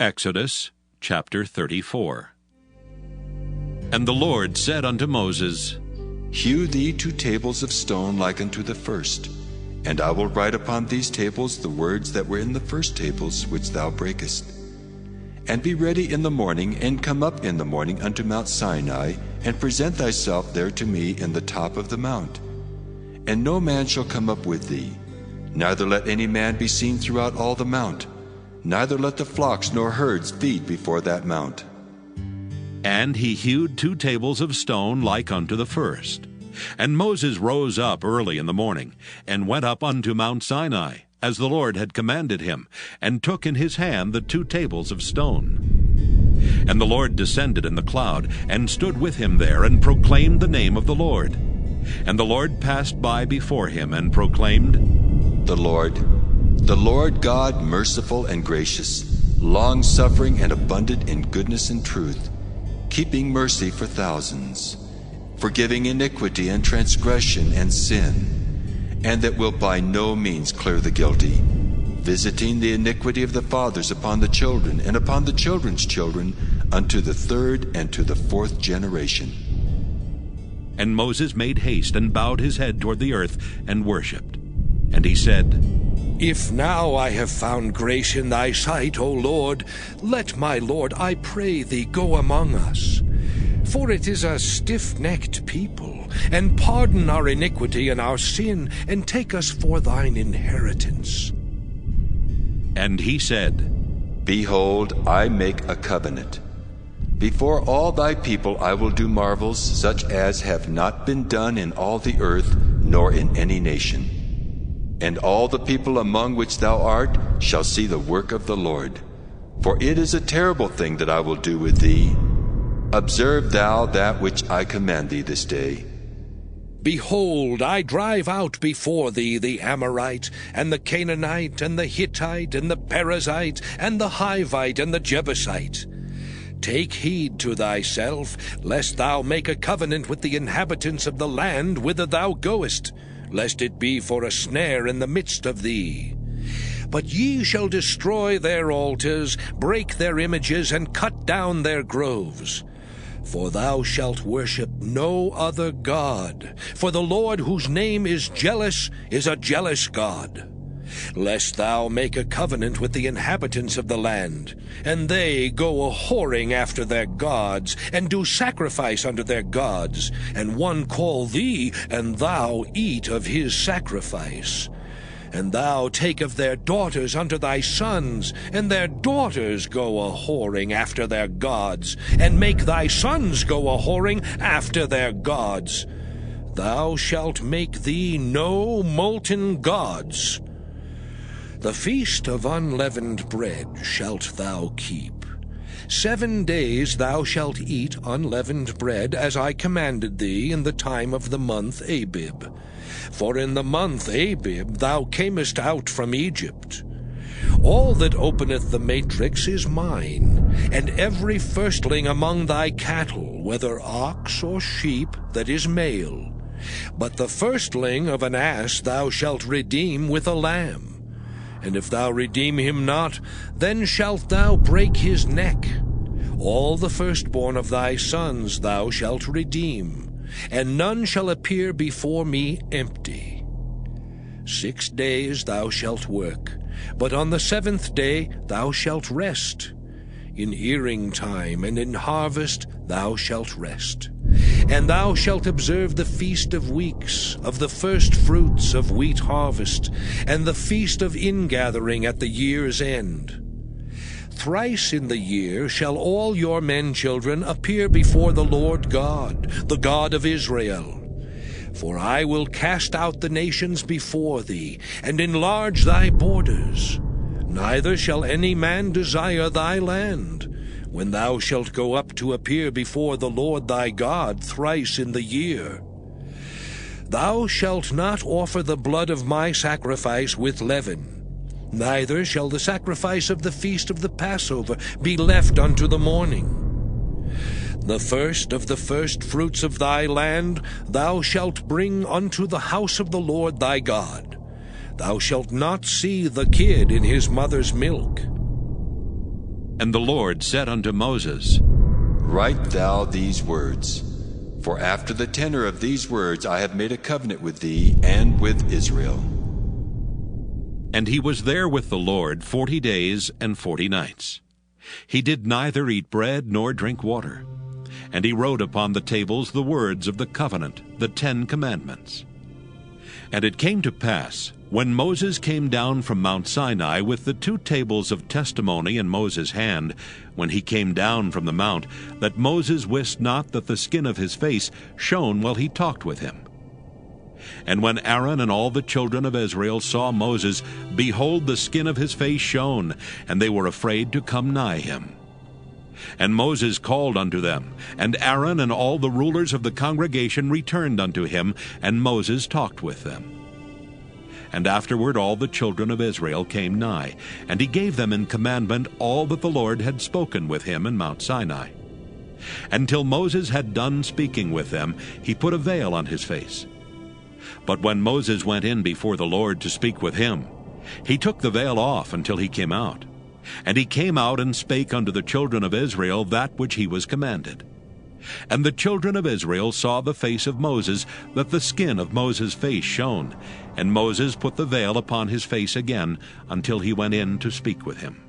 Exodus chapter 34. And the Lord said unto Moses, Hew thee 2 tables of stone like unto the first, and I will write upon these tables the words that were in the first tables which thou breakest. And be ready in the morning, and come up in the morning unto Mount Sinai, and present thyself there to me in the top of the mount. And no man shall come up with thee, neither let any man be seen throughout all the mount, neither let the flocks nor herds feed before that mount. And he hewed 2 tables of stone like unto the first. And Moses rose up early in the morning, and went up unto Mount Sinai, as the Lord had commanded him, and took in his hand the 2 tables of stone. And the Lord descended in the cloud, and stood with him there, and proclaimed the name of the Lord. And the Lord passed by before him, and proclaimed, The Lord God, merciful and gracious, long-suffering and abundant in goodness and truth, keeping mercy for thousands, forgiving iniquity and transgression and sin, and that will by no means clear the guilty, visiting the iniquity of the fathers upon the children and upon the children's children unto the 3rd and to the 4th generation. And Moses made haste, and bowed his head toward the earth, and worshipped. And he said, If now I have found grace in thy sight, O Lord, let my Lord, I pray thee, go among us. For it is a stiff-necked people, and pardon our iniquity and our sin, and take us for thine inheritance. And he said, Behold, I make a covenant. Before all thy people I will do marvels such as have not been done in all the earth, nor in any nation. And all the people among which thou art shall see the work of the Lord. For it is a terrible thing that I will do with thee. Observe thou that which I command thee this day. Behold, I drive out before thee the Amorite, and the Canaanite, and the Hittite, and the Perizzite, and the Hivite, and the Jebusite. Take heed to thyself, lest thou make a covenant with the inhabitants of the land whither thou goest, lest it be for a snare in the midst of thee. But ye shall destroy their altars, break their images, and cut down their groves. For thou shalt worship no other God, for the Lord, whose name is jealous, is a jealous God. Lest thou make a covenant with the inhabitants of the land, and they go a-whoring after their gods, and do sacrifice unto their gods, and one call thee, and thou eat of his sacrifice. And thou take of their daughters unto thy sons, and their daughters go a-whoring after their gods, and make thy sons go a-whoring after their gods. Thou shalt make thee no molten gods. The feast of unleavened bread shalt thou keep. 7 days thou shalt eat unleavened bread, as I commanded thee in the time of the month Abib. For in the month Abib thou camest out from Egypt. All that openeth the matrix is mine, and every firstling among thy cattle, whether ox or sheep, that is male. But the firstling of an ass thou shalt redeem with a lamb. And if thou redeem him not, then shalt thou break his neck. All the firstborn of thy sons thou shalt redeem, and none shall appear before me empty. 6 days thou shalt work, but on the 7th day thou shalt rest. In earing time and in harvest thou shalt rest. And thou shalt observe the feast of weeks, of the first fruits of wheat harvest, and the feast of ingathering at the year's end. Thrice in the year shall all your men children appear before the Lord God, the God of Israel. For I will cast out the nations before thee, and enlarge thy borders. Neither shall any man desire thy land, when thou shalt go up to appear before the Lord thy God thrice in the year. Thou shalt not offer the blood of my sacrifice with leaven, neither shall the sacrifice of the feast of the Passover be left unto the morning. The first of the first fruits of thy land thou shalt bring unto the house of the Lord thy God. Thou shalt not see the kid in his mother's milk. And the Lord said unto Moses, Write thou these words, for after the tenor of these words I have made a covenant with thee and with Israel. And he was there with the Lord 40 days and 40 nights. He did neither eat bread nor drink water. And he wrote upon the tables the words of the covenant, the 10 commandments. And it came to pass, when Moses came down from Mount Sinai with the 2 tables of testimony in Moses' hand, when he came down from the mount, that Moses wist not that the skin of his face shone while he talked with him. And when Aaron and all the children of Israel saw Moses, behold, the skin of his face shone, and they were afraid to come nigh him. And Moses called unto them, and Aaron and all the rulers of the congregation returned unto him, and Moses talked with them. And afterward all the children of Israel came nigh, and he gave them in commandment all that the Lord had spoken with him in Mount Sinai. Until Moses had done speaking with them, he put a veil on his face. But when Moses went in before the Lord to speak with him, he took the veil off until he came out. And he came out and spake unto the children of Israel that which he was commanded. And the children of Israel saw the face of Moses, that the skin of Moses' face shone. And Moses put the veil upon his face again, until he went in to speak with him.